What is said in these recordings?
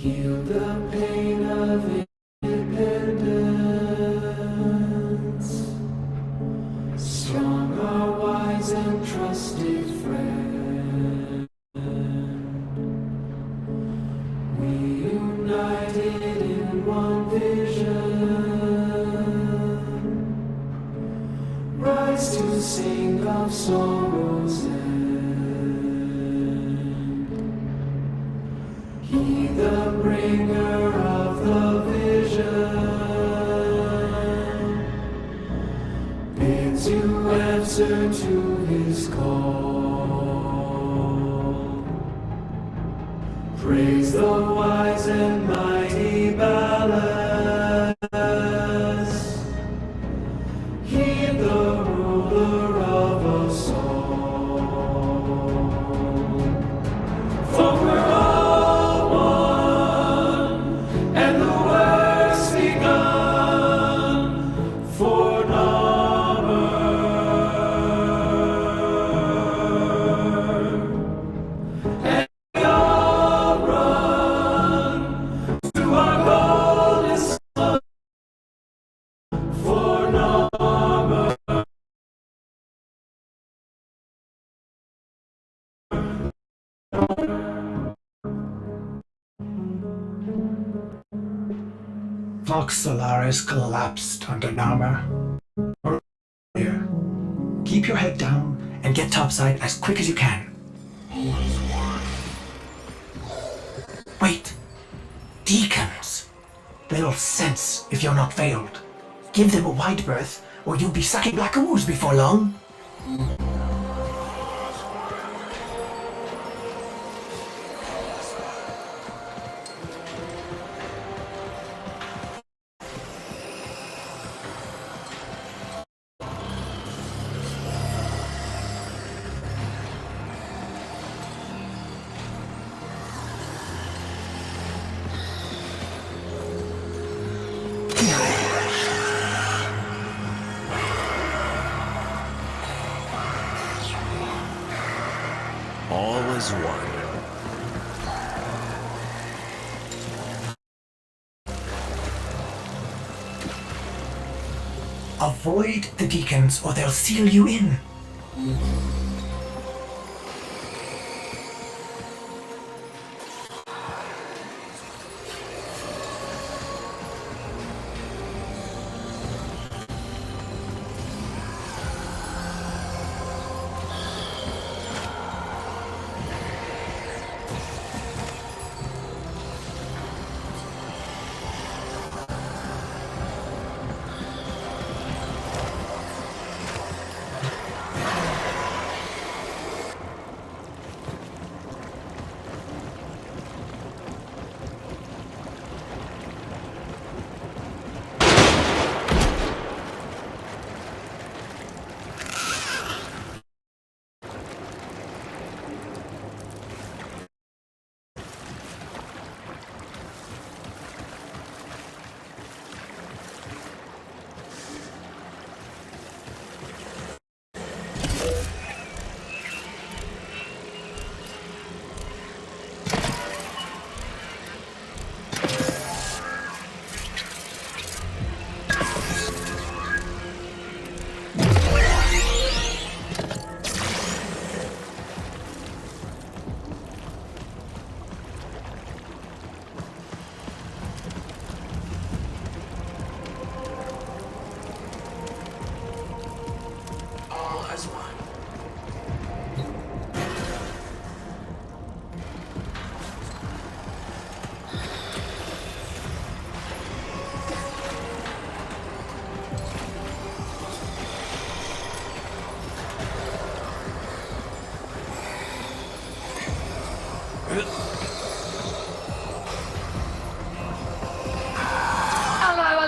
Heal the pain of independence. Strong are wise and trusted friend. We united in one vision. Rise to sing of sorrow's end. He the bringer of the vision bids you answer to his call. Praise the wise and mighty ballast. Heed the ruler of us all. For we're all one, and the work's begun for Narmer. And we all run to our golden sun for Narmer. Vox Solaris collapsed under Narmer. Here. Keep your head down and get topside as quick as you can. Wait. Deacons. They'll sense if you're not veiled. Give them a wide berth or you'll be sucking black ooze before long. All is one. Avoid the deacons or they'll seal you in.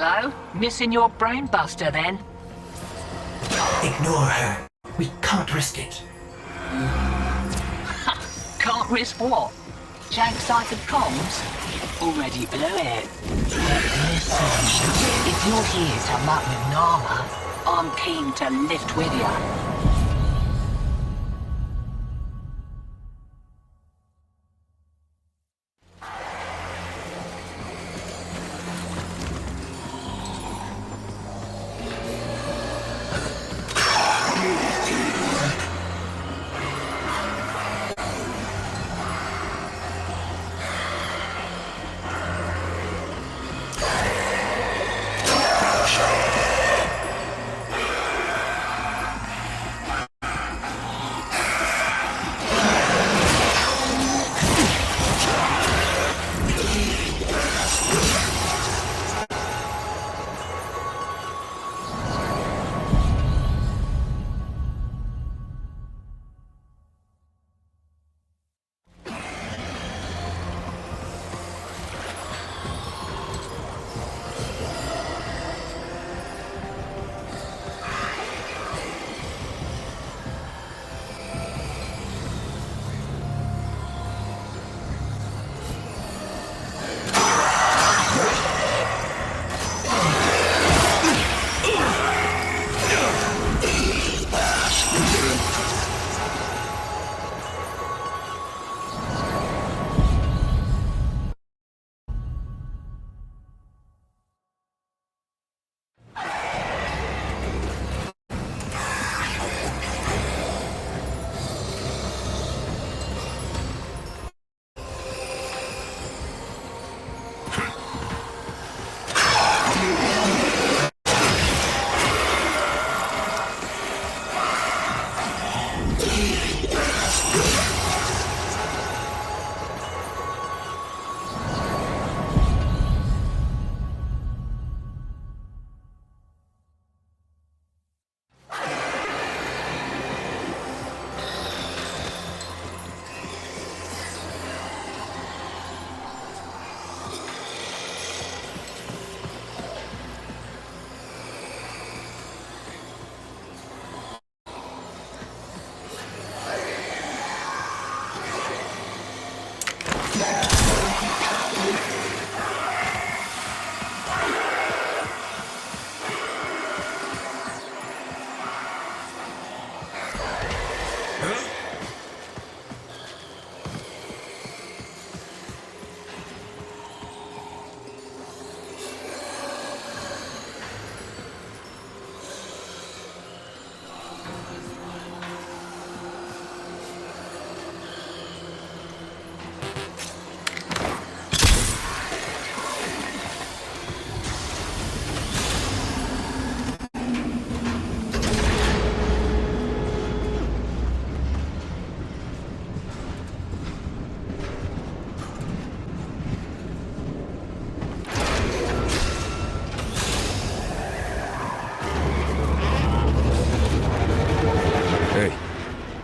Hello? Missing your brain buster then? Ignore her. We can't risk it. Can't risk what? Jank-sighted comms? Already blew it. Listen, if you're here to muck with Narmer, I'm keen to lift with you.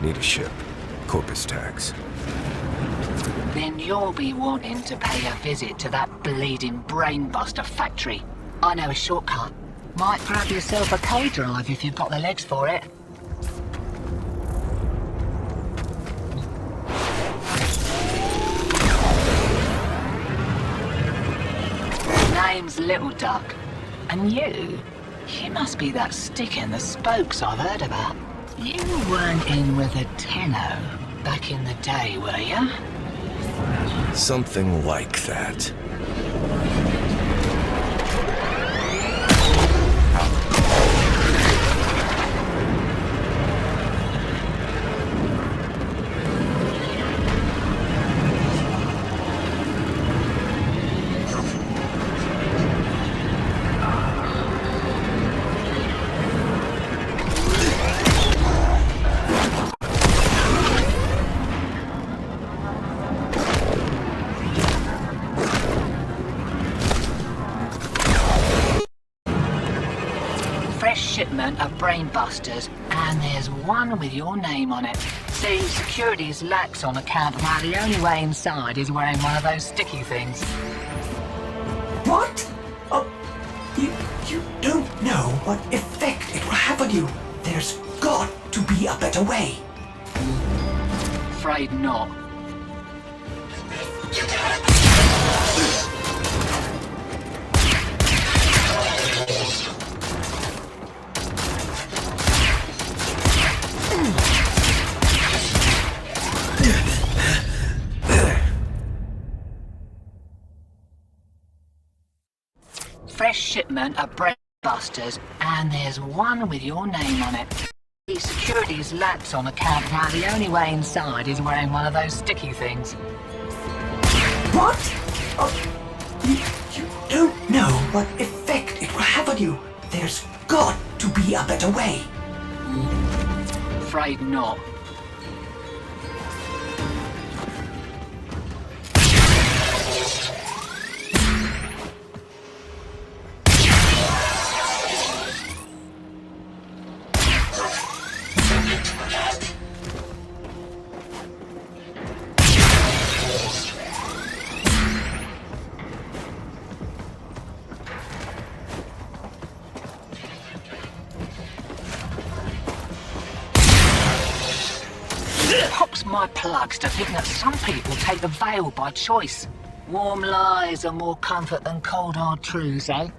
Need a ship. Corpus tags. Then you'll be wanting to pay a visit to that bleeding brainbuster factory. I know a shortcut. Might grab yourself a co-drive if you've got the legs for it. Name's Little Duck. And you must be that stick in the spokes I've heard about. You weren't in with a tenno back in the day, were ya? Something like that. Shipment of brainbusters, and there's one with your name on it. See, security's lax on account of how the only way inside is wearing one of those sticky things. What? Oh, you don't know what effect it will have on you. There's got to be a better way. Afraid not. Fresh shipment of brainbusters, and there's one with your name on it. The security's lax on account of how the only way inside is wearing one of those sticky things. What? Oh, you don't know what effect it will have on you. There's got to be a better way. Afraid not. Pops my plugs to think that some people take the veil by choice. Warm lies are more comfort than cold hard truths, eh?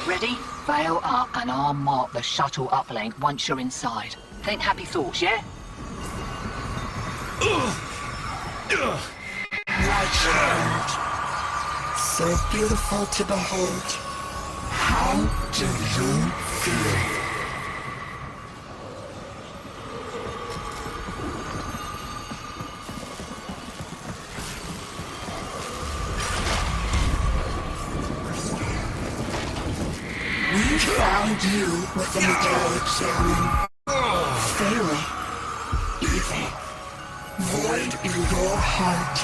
Ready? Veil up and I'll mark the shuttle uplink once you're inside. Think happy thoughts, yeah? My child, so beautiful to behold. How do you feel? found you within a day examine. Failing. Evil. Void in your heart.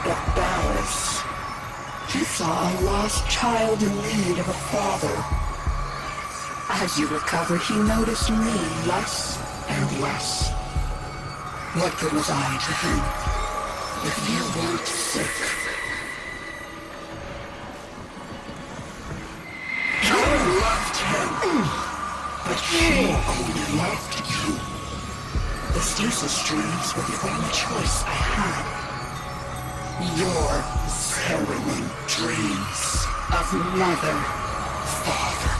But Barris. You saw a lost child in need of a father. As you recovered, he noticed me less and less. What good was I to him if you weren't sick? You loved him, but he only loved you. The stasis streams were the only choice I had. Your harrowing dreams of mother, father.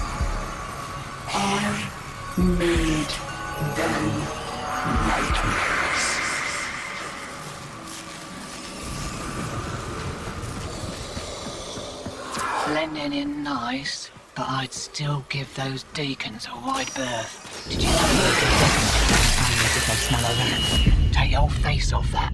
I made them nightmares. Blending in nice, but I'd still give those deacons a wide berth. Did you know that if they smell a rat? Take your face off that.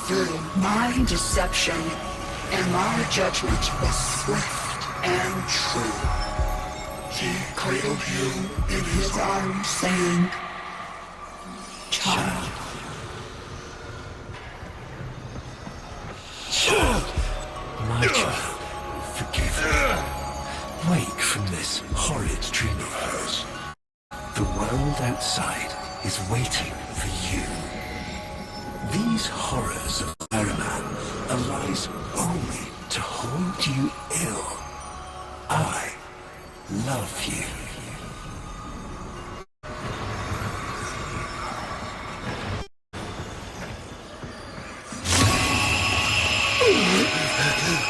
Through my deception, and my judgment was swift and true. He cradled you in his arms, saying, "Child." My child, forgive me. Wake from this horrid dream of hers. The world outside is waiting for you. These horrors of Merriman arise only to hold you ill. I love you.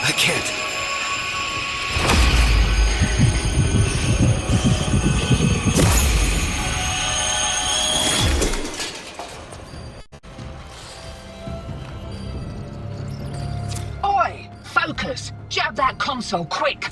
I can't. Focus! Jab that console, quick!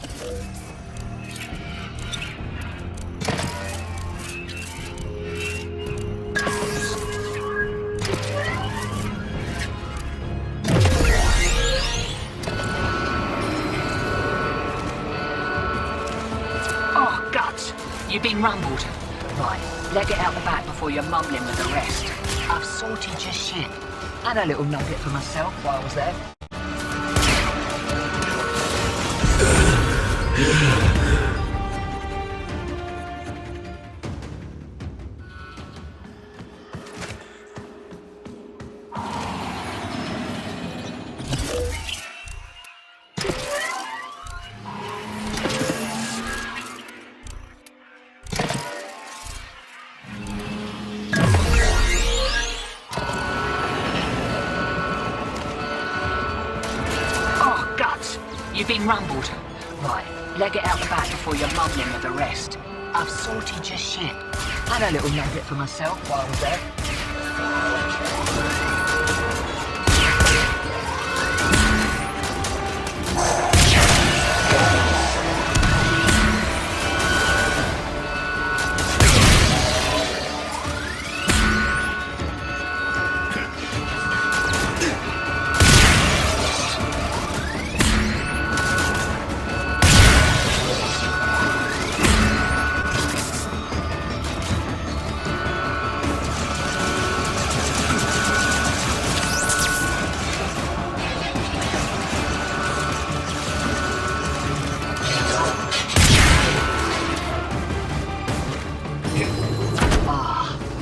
You've been rumbled. Right, leg it out the back before you're mumbling with the rest. I've sorted your shit. Had a little nugget for myself while I was there. You've been rumbled. Right, leg it out the back before you're mumbling with the rest. I've sorted your shit. Had a little nugget for myself while I was there.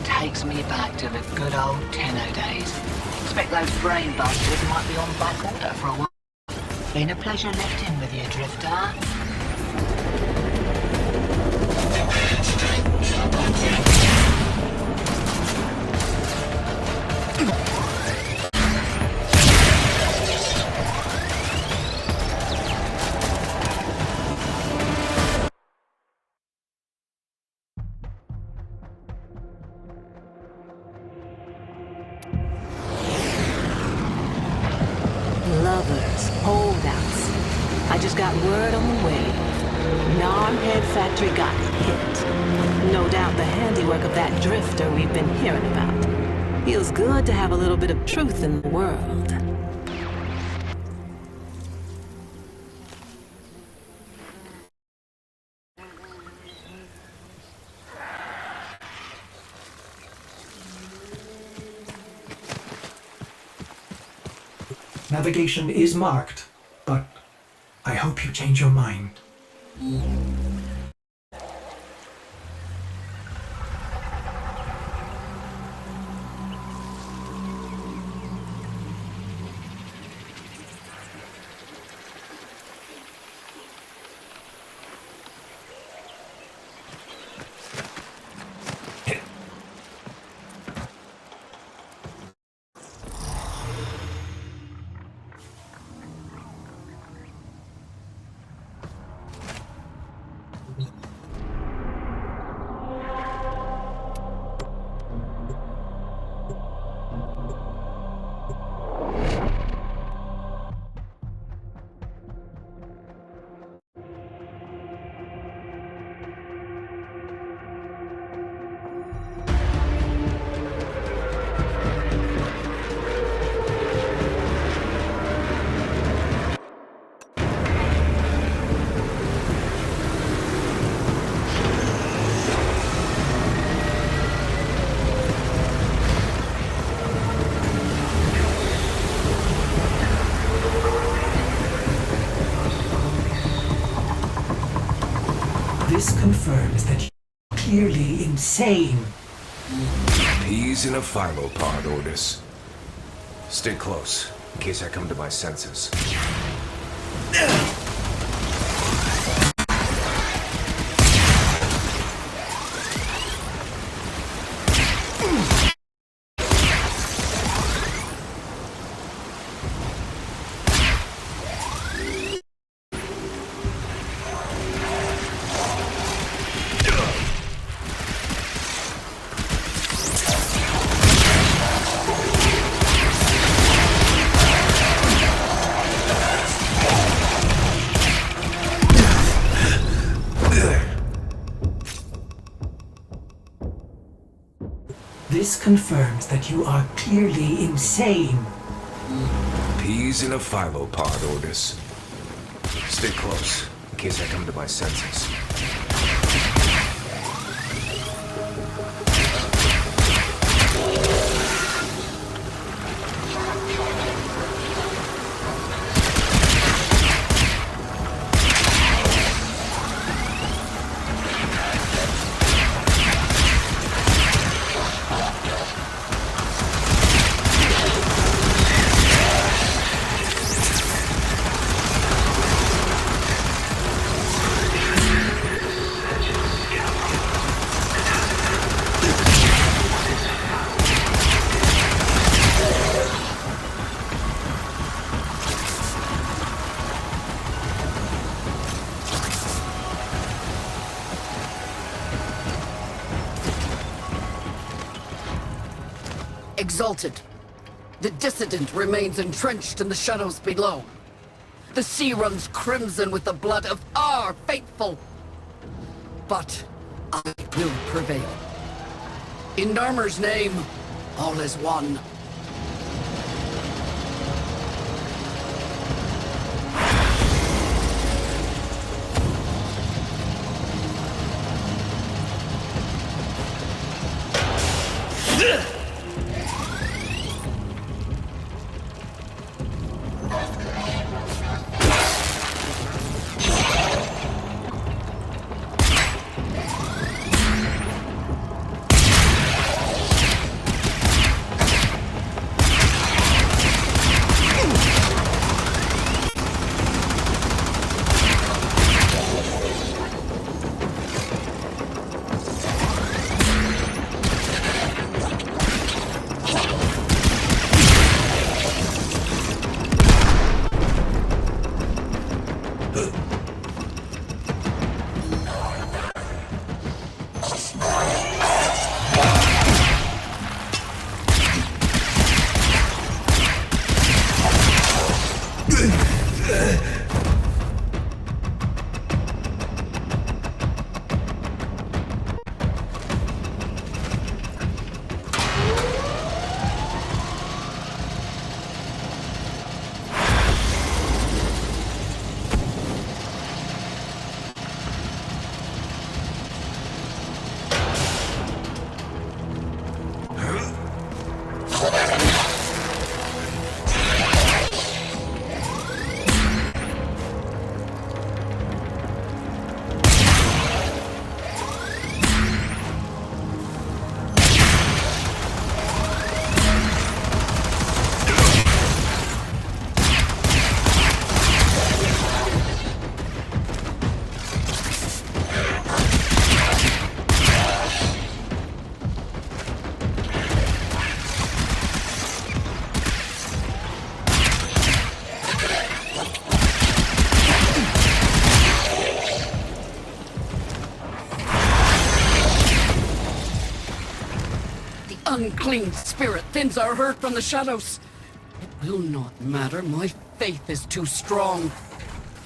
Takes me back to the good old Tenno days. Expect those brain busters might be on back order for a while. Been a pleasure lifting with you, Drifter. Lovers, holdouts. I just got word on the way. Narmhead Factory got hit. No doubt the handiwork of that drifter we've been hearing about. Feels good to have a little bit of truth in the world. Navigation is marked, but I hope you change your mind. This confirms that you're clearly insane. Peas in a phylopod, Ordis. Stay close, in case I come to my senses. This confirms that you are clearly insane. Peas in a phylopod, Ordis. Stay close, in case I come to my senses. exalted. The dissident remains entrenched in the shadows below. The sea runs crimson with the blood of our faithful. But I will prevail. In Narmer's name, all is one. Unclean spirit thins our herd from the shadows. It will not matter. My faith is too strong.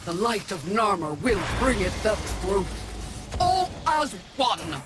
The light of Narmer will bring it the truth. All as one.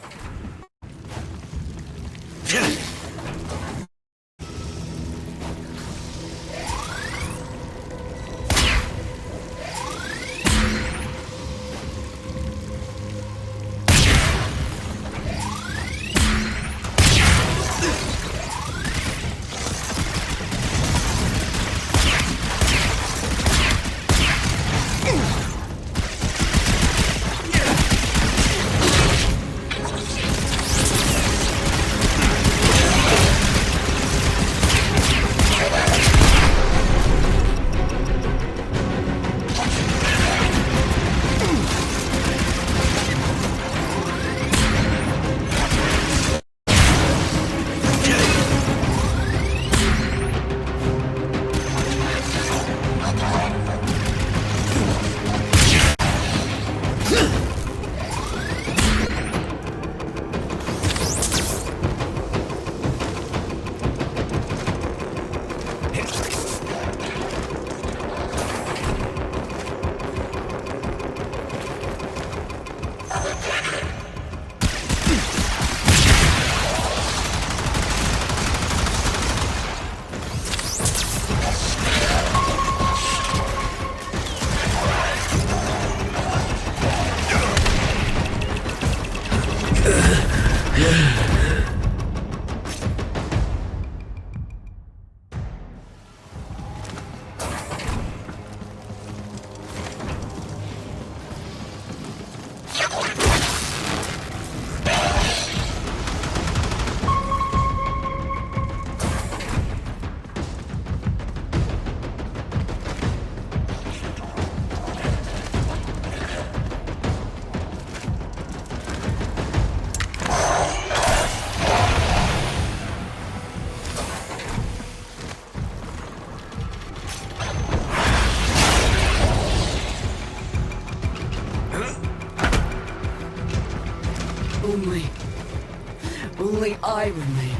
Only I remain.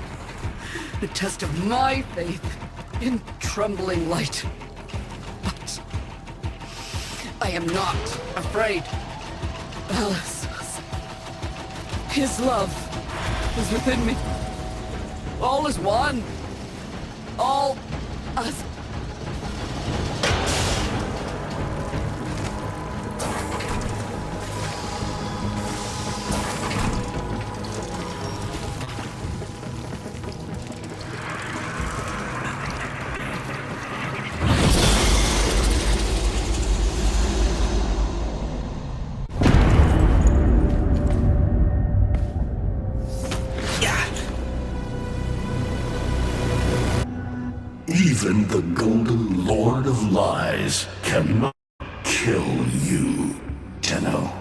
the test of my faith in trembling light. But I am not afraid. Alice, his love is within me. All is one. All us. Even the Golden Lord of Lies cannot kill you, Tenno.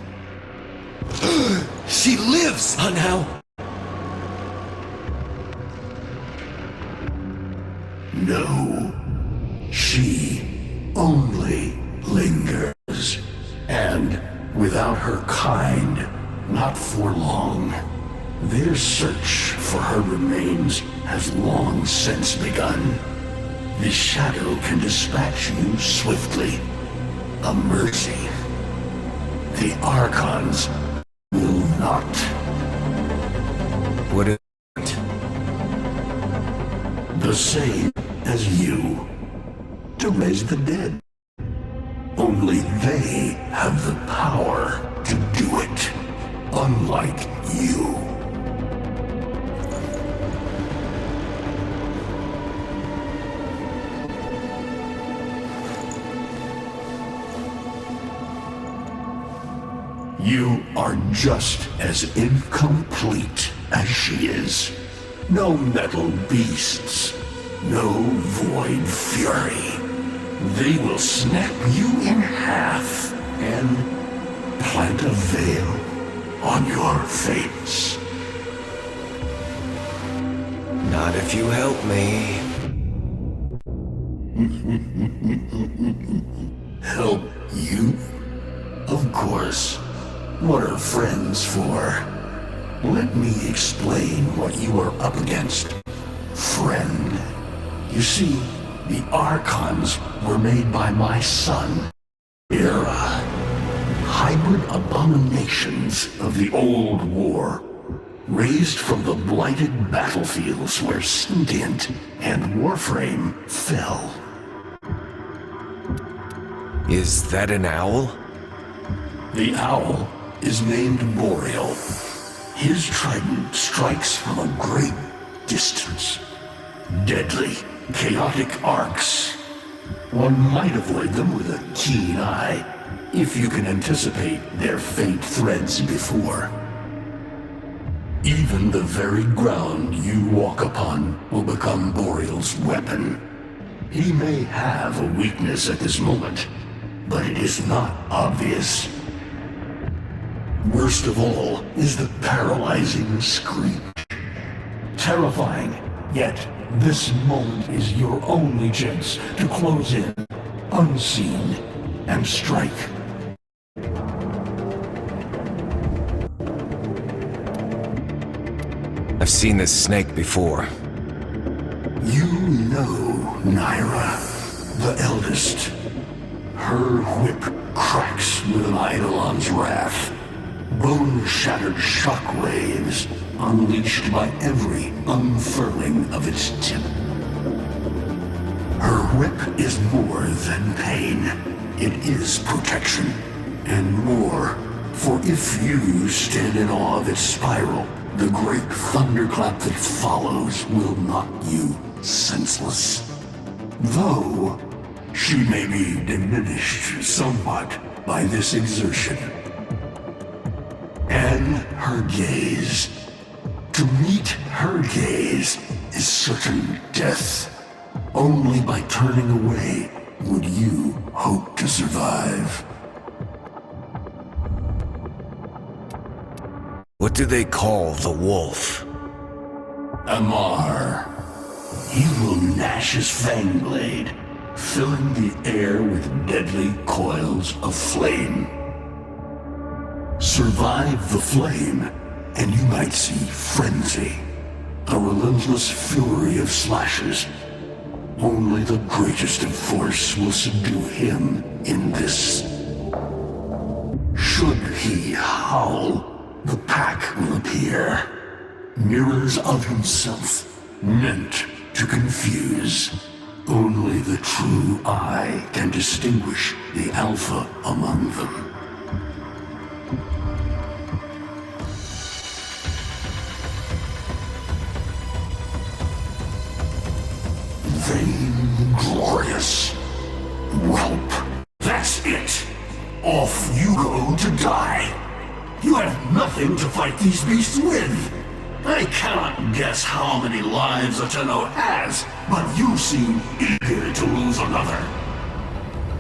She lives, Hunhow! No, she only lingers, and without her kind, not for long. Their search for her remains has long since begun. The shadow can dispatch you swiftly. A mercy. The Archons will not. What is The same as you. To raise the dead. Only they have the power to do it. Unlike you. You are just as incomplete as she is. No metal beasts, no void fury. They will snap you in half and plant a veil on your face. not if you help me? Help you? Of course. What are friends for? Let me explain what you are up against, friend. You see, the Archons were made by my son, Era. Hybrid abominations of the old war, raised from the blighted battlefields where Sentient and Warframe fell. Is that an owl? The owl is named Boreal. His trident strikes from a great distance. Deadly, chaotic arcs. One might avoid them with a keen eye, if you can anticipate their faint threads before. Even the very ground you walk upon will become Boreal's weapon. He may have a weakness at this moment, but it is not obvious. Worst of all is the paralyzing screech. Terrifying, yet this moment is your only chance to close in, unseen, and strike. I've seen this snake before. You know Naira, the eldest. Her whip cracks with an Eidolon's wrath. Bone-shattered shockwaves unleashed by every unfurling of its tip. Her whip is more than pain. It is protection, and more. For if you stand in awe of its spiral, the great thunderclap that follows will knock you senseless. Though she may be diminished somewhat by this exertion. And her gaze. To meet her gaze is certain death. Only by turning away would you hope to survive. What do they call the wolf? Amar. He will gnash his fang blade, filling the air with deadly coils of flame. Survive the flame, and you might see frenzy. A relentless fury of slashes. Only the greatest of force will subdue him in this. Should he howl, the pack will appear. Mirrors of himself, meant to confuse. Only the true eye can distinguish the alpha among them. Vainglorious whelp. That's it. Off you go to die. You have nothing to fight these beasts with. I cannot guess how many lives a Tenno has, but you seem eager to lose another.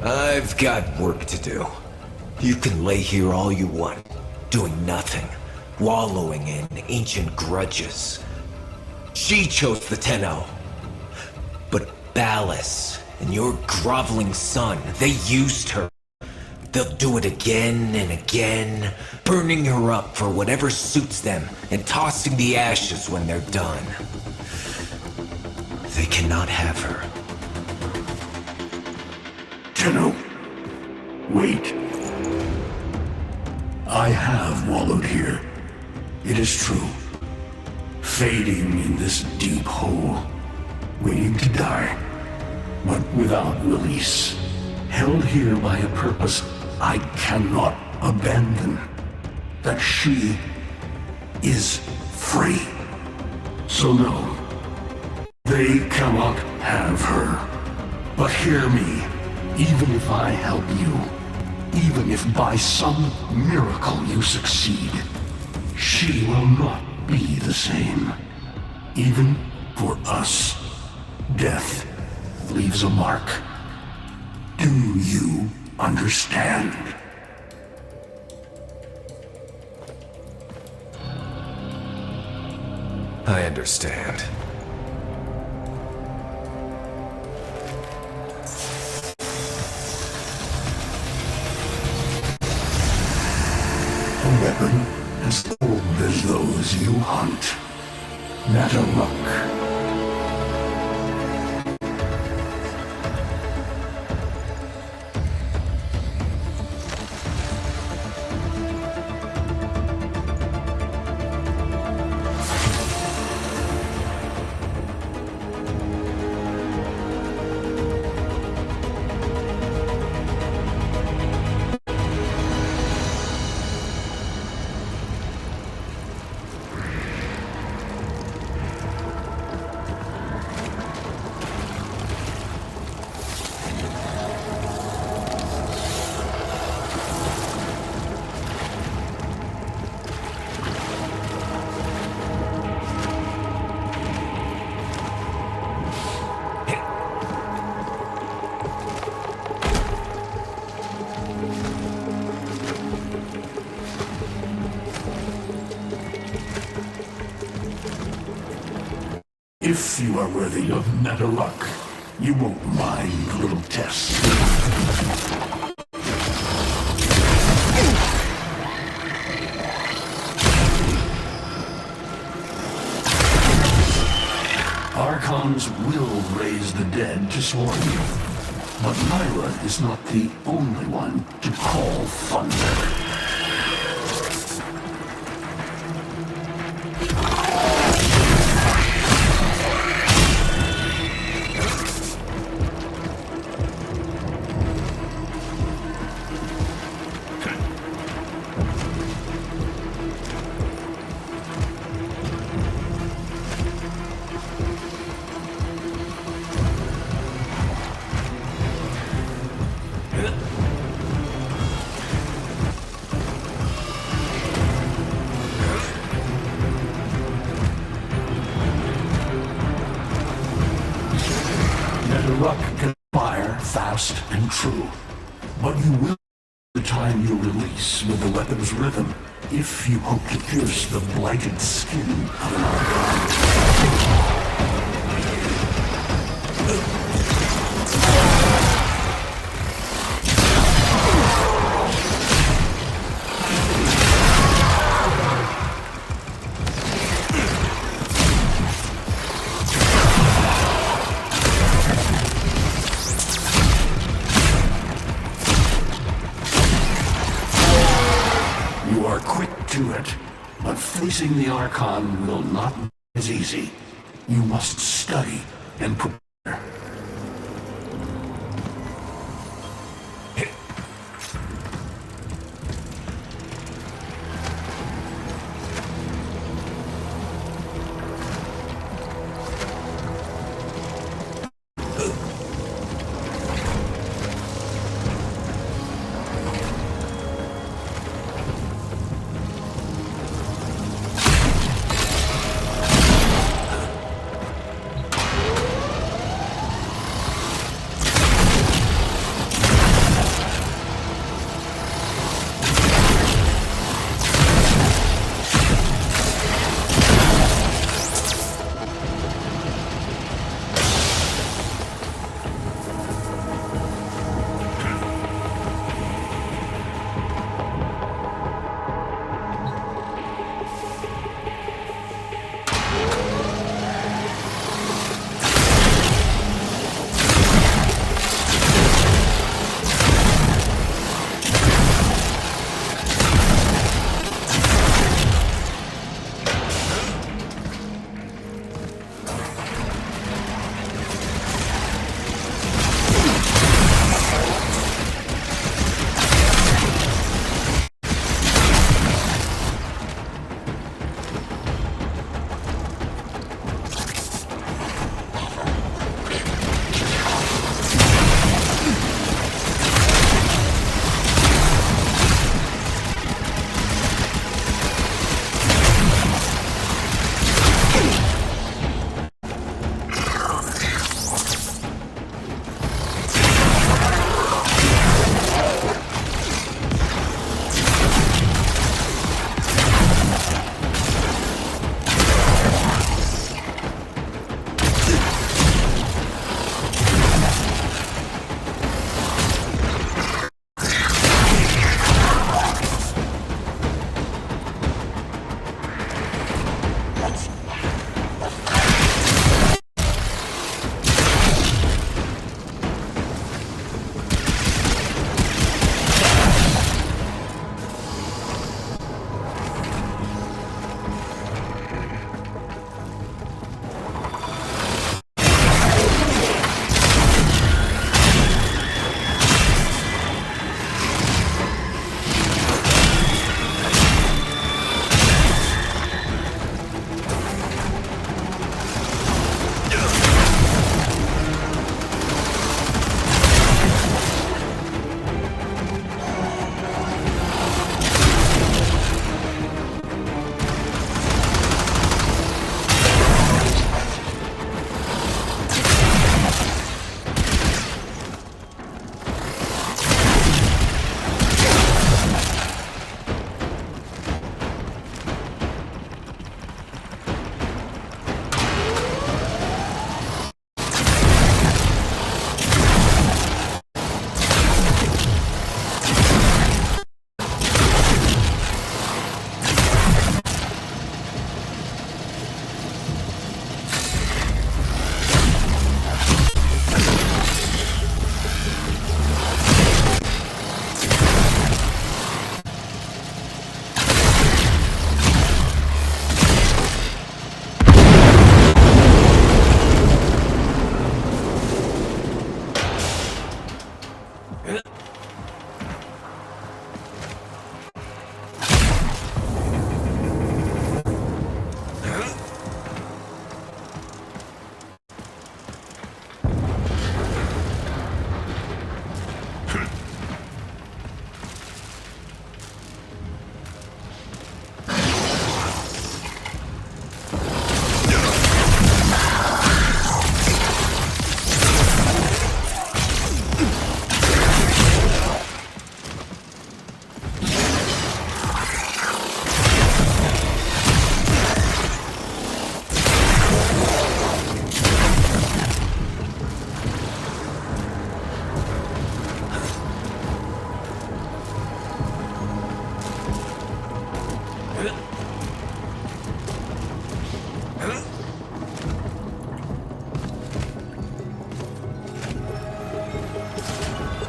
I've got work to do. You can lay here all you want, doing nothing, wallowing in ancient grudges. She chose the Tenno. But Ballas and your groveling son, they used her. They'll do it again and again, burning her up for whatever suits them and tossing the ashes when they're done. They cannot have her. Tenno, wait. I have wallowed here. It is true. Fading in this deep hole, waiting to die, but without release. Held here by a purpose I cannot abandon. That she is free. So no, they cannot have her. But hear me, even if I help you, even if by some miracle you succeed, she will not be the same. Even for us, death leaves a mark. Do you understand? I understand. A weapon as old as those you hunt. Nataruk. If you are worthy of Nataruk, you won't mind little tests. Archons will raise the dead to swarm you. But Myra is not the only one to call thunder. Nataruk can fire fast and true, but you will the time you release with the weapon's rhythm if you hope to pierce the blighted skin of an Archon. quick to it, but facing the Archon will not be as easy. You must study and prepare.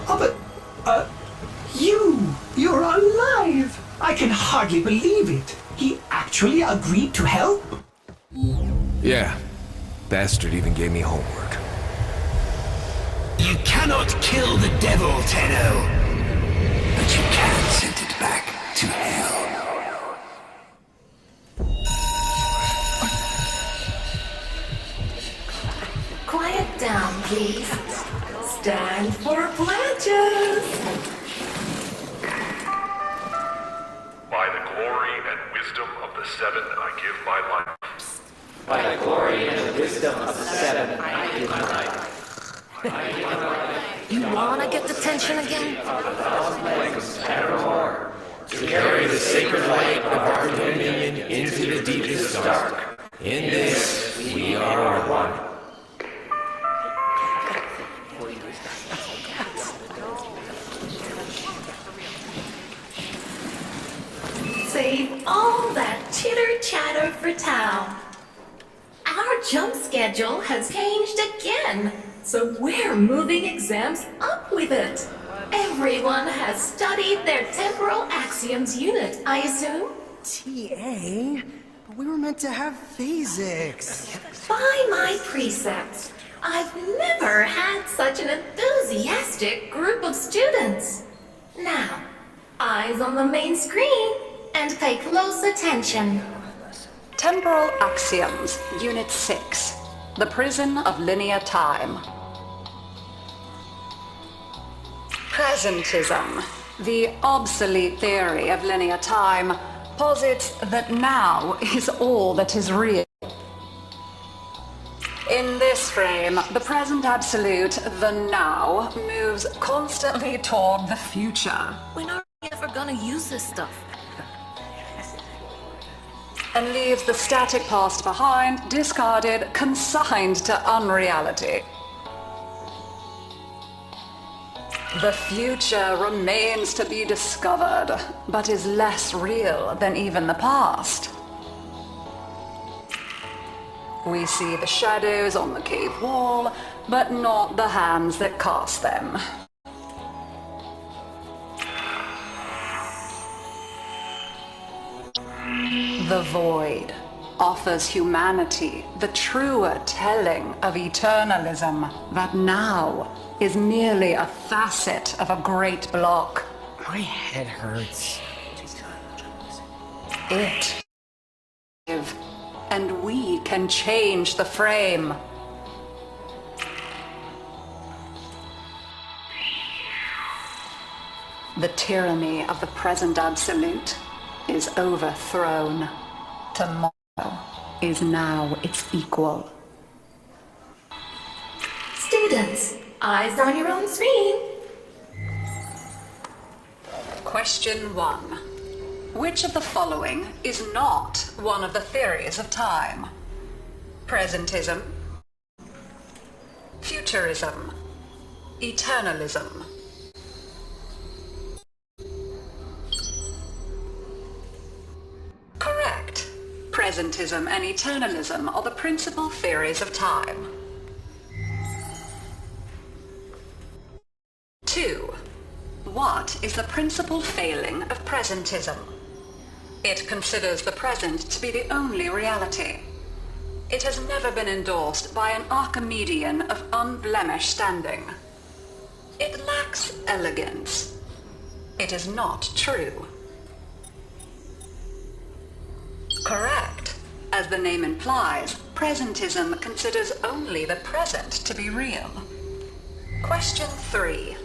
Oh, but, you're alive! I can hardly hardly believe it. He actually agreed to help? Yeah. Bastard even gave me homework. You cannot kill the devil, Tenno. But you can send it back to hell. Quiet down, please. Stand for pledges. By the glory and wisdom of the Seven, I give my life. By the glory and the wisdom of the Seven, I give my life. You wanna get the tension again? Evermore, to carry the sacred light of our dominion into the deepest dark. In this, we are one. Save all that chitter-chatter for town. Our jump schedule has changed again, so we're moving exams up with it. Everyone has studied their temporal axioms unit, I assume? TA? But we were meant to have physics. By my precepts, I've never had such an enthusiastic group of students. Now, eyes on the main screen and pay close attention. Temporal Axioms, Unit 6. The Prison of Linear Time. Presentism, the obsolete theory of linear time, posits that now is all that is real. In this frame, the present absolute, the now, moves constantly toward the future. When are we ever gonna use this stuff? And leaves the static past behind, discarded, consigned to unreality. The future remains to be discovered, but is less real than even the past. We see the shadows on the cave wall, but not the hands that cast them. The void offers humanity the truer telling of eternalism that now is merely a facet of a great block. My head hurts. It and we can change the frame. The tyranny of the present absolute is overthrown. Tomorrow is now its equal. Students, eyes on your own screen. Question 1. Which of the following is not one of the theories of time? Presentism, futurism, eternalism. Correct. Presentism and eternalism are the principal theories of time. 2. What is the principal failing of presentism? It considers the present to be the only reality. It has never been endorsed by an Archimedean of unblemished standing. It lacks elegance. It is not true. Correct. As the name implies, presentism considers only the present to be real. Question 3.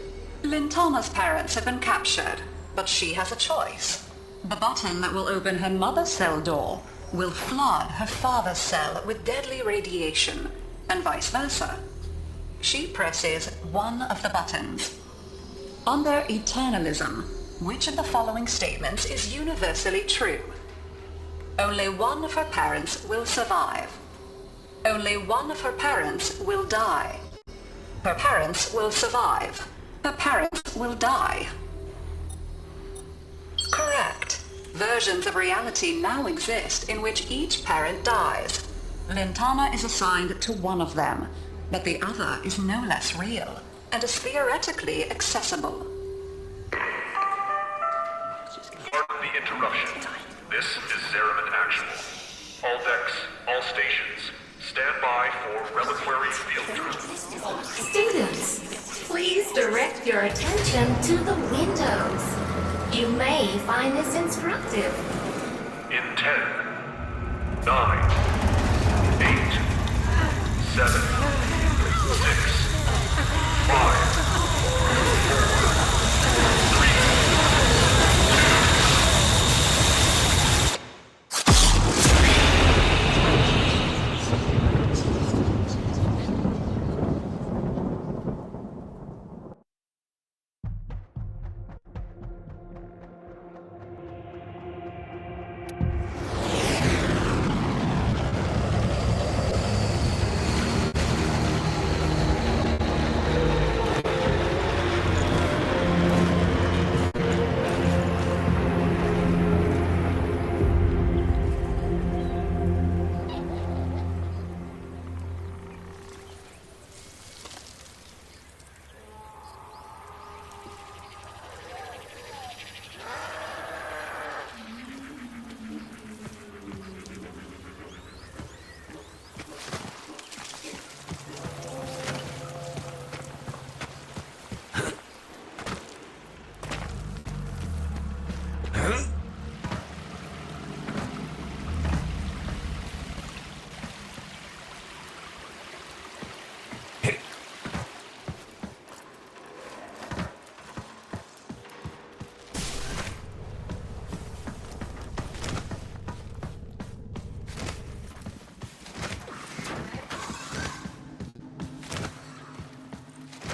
Lintana's parents have been captured, but she has a choice. The button that will open her mother's cell door will flood her father's cell with deadly radiation, and vice versa. She presses one of the buttons. Under eternalism, which of the following statements is universally true? Only one of her parents will survive. Only one of her parents will die. Her parents will survive. Her parents will die. Correct. Versions of reality now exist in which each parent dies. Lintana is assigned to one of them, but the other is no less real and is theoretically accessible. Pardon the interruption. This is Zeraman Actual. All decks, all stations, stand by for reliquary field trip. Students, please direct your attention to the windows. You may find this instructive. In 10, 9, 8, 7, 6, 5, 4, 3,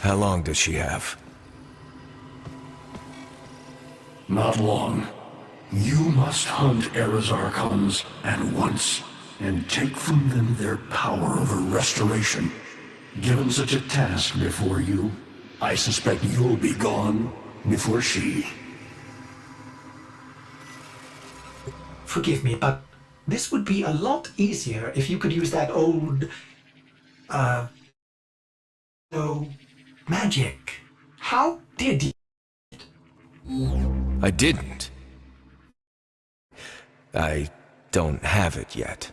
How long does she have? Not long. You must hunt Erazarchons at once, and take from them their power over restoration. Given such a task before you, I suspect you'll be gone before she. Forgive me, but this would be a lot easier if you could use that old... magic. How did you... I didn't. I don't have it yet.